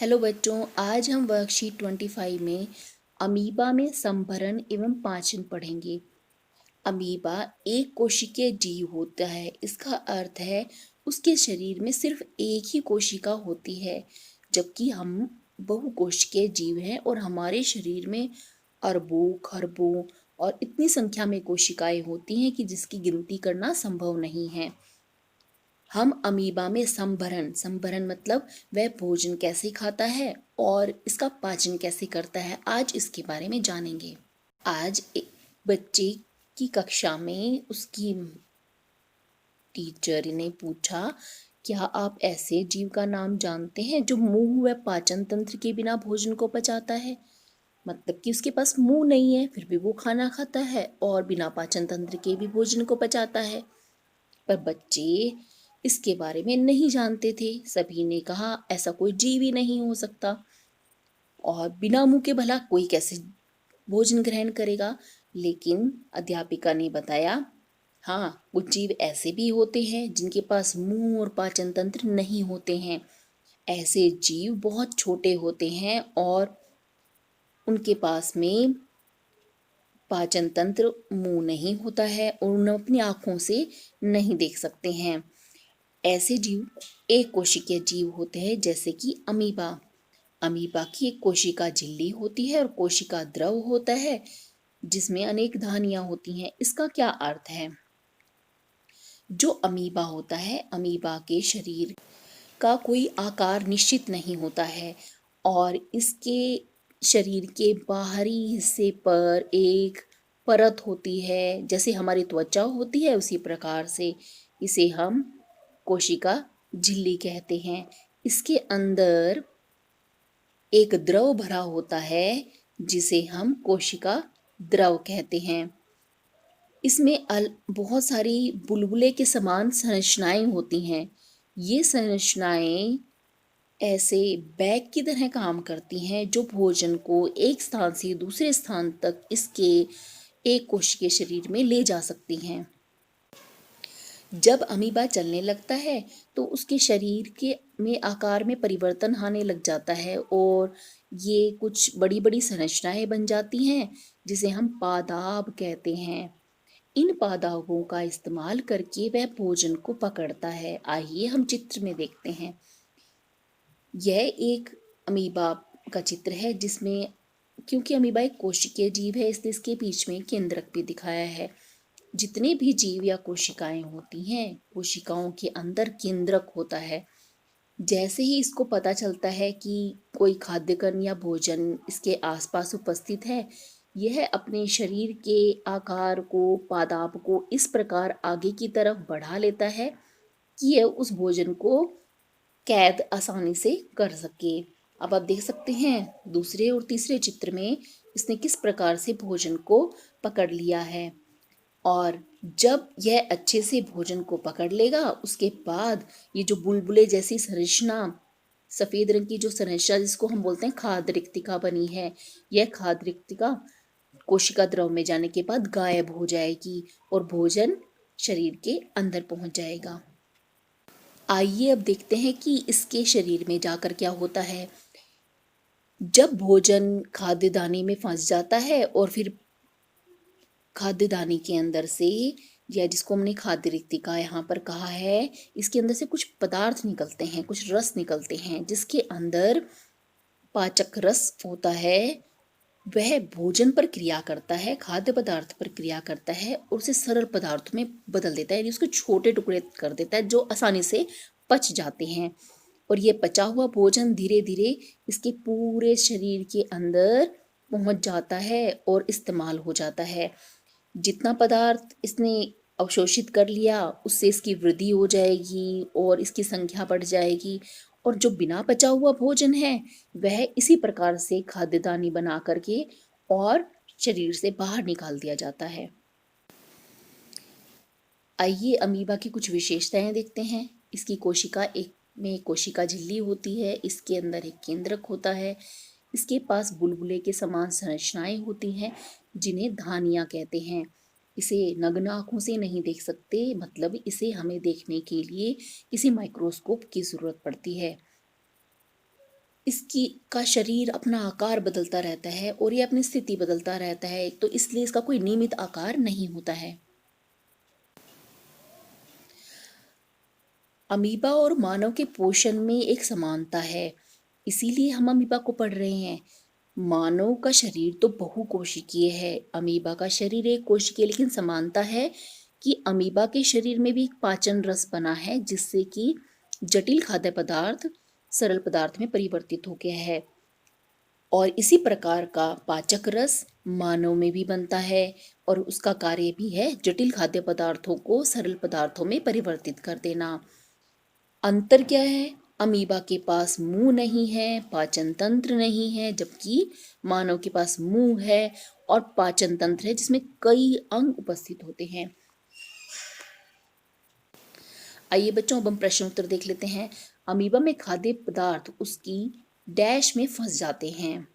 Hello बच्चों, आज हम वर्कशीट 25 में अमीबा में संभरण एवं पाचन पढ़ेंगे। अमीबा एक कोशिकीय जीव होता है। इसका अर्थ है उसके शरीर में सिर्फ एक ही कोशिका होती है, जबकि हम बहुकोशिकीय जीव हैं और हमारे शरीर में अरबों खरबों और इतनी संख्या में कोशिकाएं होती हैं कि जिसकी गिनती करना संभव नहीं है। हम अमीबा में संभरण मतलब वह भोजन कैसे खाता है और इसका पाचन कैसे करता है, आज इसके बारे में जानेंगे। आज एक बच्चे की कक्षा में उसकी टीचर ने पूछा, क्या आप ऐसे जीव का नाम जानते हैं जो मुंह व पाचन तंत्र के बिना भोजन को पचाता है? मतलब कि उसके पास मुंह नहीं है फिर भी वो खाना खाता है और बिना पाचन तंत्र के भी भोजन को पचाता है। पर बच्चे इसके बारे में नहीं जानते थे। सभी ने कहा ऐसा कोई जीव ही नहीं हो सकता और बिना मुंह के भला कोई कैसे भोजन ग्रहण करेगा। लेकिन अध्यापिका ने बताया, हाँ, कुछ जीव ऐसे भी होते हैं जिनके पास मुंह और पाचन तंत्र नहीं होते हैं। ऐसे जीव बहुत छोटे होते हैं और उनके पास में पाचन तंत्र, मुंह नहीं होता है और उन्हें अपनी आंखों से नहीं देख सकते हैं। ऐसे जीव एक कोशिकीय जीव होते हैं, जैसे कि अमीबा। अमीबा की एक कोशिका झिल्ली होती है और कोशिका द्रव होता है जिसमें अनेक धानियां होती हैं। इसका क्या अर्थ है? जो अमीबा होता है, अमीबा के शरीर का कोई आकार निश्चित नहीं होता है और इसके शरीर के बाहरी हिस्से पर एक परत होती है, जैसे हमारी त्वचा होती है उसी प्रकार से इसे हम कोशिका झिल्ली कहते हैं। इसके अंदर एक द्रव भरा होता है जिसे हम कोशिका द्रव कहते हैं। इसमें बहुत सारी बुलबुले के समान संरचनाएं होती हैं। ये संरचनाएं ऐसे बैग की तरह काम करती हैं जो भोजन को एक स्थान से दूसरे स्थान तक इसके एक कोशिकीय शरीर में ले जा सकती हैं। जब अमीबा चलने लगता है तो उसके शरीर के में आकार में परिवर्तन आने लग जाता है और ये कुछ बड़ी बड़ी संरचनाएं बन जाती हैं जिसे हम पादाब कहते हैं। इन पादाबों का इस्तेमाल करके वह भोजन को पकड़ता है। आइए हम चित्र में देखते हैं। यह एक अमीबा का चित्र है जिसमें, क्योंकि अमीबा एक कोशिकीय जीव है इसलिए इसके बीच में केंद्रक भी दिखाया है। जितने भी जीव या कोशिकाएं होती हैं, कोशिकाओं के अंदर केंद्रक होता है। जैसे ही इसको पता चलता है कि कोई खाद्य कण या भोजन इसके आसपास उपस्थित है, यह अपने शरीर के आकार को, पादाप को इस प्रकार आगे की तरफ बढ़ा लेता है कि यह उस भोजन को कैद आसानी से कर सके। अब आप देख सकते हैं दूसरे और तीसरे चित्र में इसने किस प्रकार से भोजन को पकड़ लिया है। और जब यह अच्छे से भोजन को पकड़ लेगा, उसके बाद ये जो बुलबुले जैसी संरचना, सफेद रंग की जो संरचना जिसको हम बोलते हैं खाद्य रिक्तिका बनी है, यह खाद्य रिक्तिका कोशिका द्रव में जाने के बाद गायब हो जाएगी और भोजन शरीर के अंदर पहुंच जाएगा। आइए अब देखते हैं कि इसके शरीर में जाकर क्या होता है। जब भोजन खाद्य दाने में फंस जाता है और फिर खाद्य दाने के अंदर से, या जिसको हमने खाद्य रिक्तिका यहाँ पर कहा है, इसके अंदर से कुछ पदार्थ निकलते हैं, कुछ रस निकलते हैं जिसके अंदर पाचक रस होता है। वह भोजन पर क्रिया करता है, खाद्य पदार्थ पर क्रिया करता है और उसे सरल पदार्थ में बदल देता है, यानी उसके छोटे टुकड़े कर देता है जो आसानी से पच जाते हैं। और ये पचा हुआ भोजन धीरे धीरे इसके पूरे शरीर के अंदर पहुंच जाता है और इस्तेमाल हो जाता है। जितना पदार्थ इसने अवशोषित कर लिया उससे इसकी वृद्धि हो जाएगी और इसकी संख्या बढ़ जाएगी। और जो बिना पचा हुआ भोजन है वह इसी प्रकार से खाद्यदानी बना करके और शरीर से बाहर निकाल दिया जाता है। आइए अमीबा की कुछ विशेषताएं देखते हैं। इसकी कोशिका एक में कोशिका झिल्ली होती है, इसके अंदर एक केंद्रक होता है, इसके पास बुलबुले के समान संरचनाएं होती हैं जिन्हें धानियां कहते हैं। इसे नग्न आंखों से नहीं देख सकते, मतलब इसे हमें देखने के लिए किसी माइक्रोस्कोप की जरूरत पड़ती है। इसकी का शरीर अपना आकार बदलता रहता है और ये अपनी स्थिति बदलता रहता है, तो इसलिए इसका कोई नियमित आकार नहीं होता है। अमीबा और मानव के पोषण में एक समानता है, इसीलिए हम अमीबा को पढ़ रहे हैं। मानव का शरीर तो बहुकोशिकीय है, अमीबा का शरीर एक कोशिकीय, लेकिन समानता है कि अमीबा के शरीर में भी एक पाचन रस बना है, जिससे कि जटिल खाद्य पदार्थ सरल पदार्थ में परिवर्तित हो गया है। और इसी प्रकार का पाचक रस मानव में भी बनता है और उसका कार्य भी है जटिल खाद्य पदार्थों को सरल पदार्थों में परिवर्तित कर देना। अंतर क्या है? अमीबा के पास मुंह नहीं है, पाचन तंत्र नहीं है, जबकि मानव के पास मुंह है और पाचन तंत्र है जिसमें कई अंग उपस्थित होते हैं। आइए बच्चों, अब हम प्रश्न उत्तर देख लेते हैं। अमीबा में खाद्य पदार्थ उसकी डैश में फंस जाते हैं,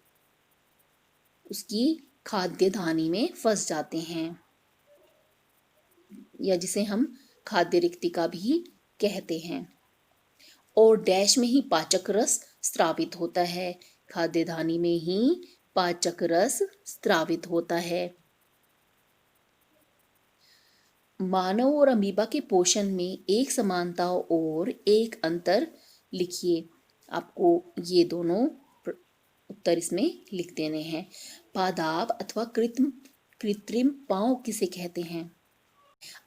उसकी खाद्य धानी में फंस जाते हैं, या जिसे हम खाद्य रिक्तिका भी कहते हैं। और डैश में ही पाचक रस स्रावित होता है, खाद्य धानी में ही पाचक रस स्रावित होता है। मानव और अमीबा के पोषण में एक समानता और एक अंतर लिखिए। आपको ये दोनों उत्तर इसमें लिख देने हैं। पादाप अथवा कृत्रिम पांव किसे कहते हैं?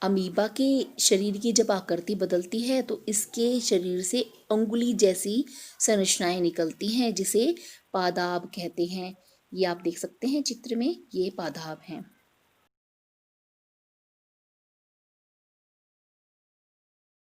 अमीबा के शरीर की जब आकृति बदलती है तो इसके शरीर से अंगुली जैसी संरचनाएं निकलती हैं, जिसे पादाप कहते हैं। ये आप देख सकते हैं चित्र में, ये पादाप हैं।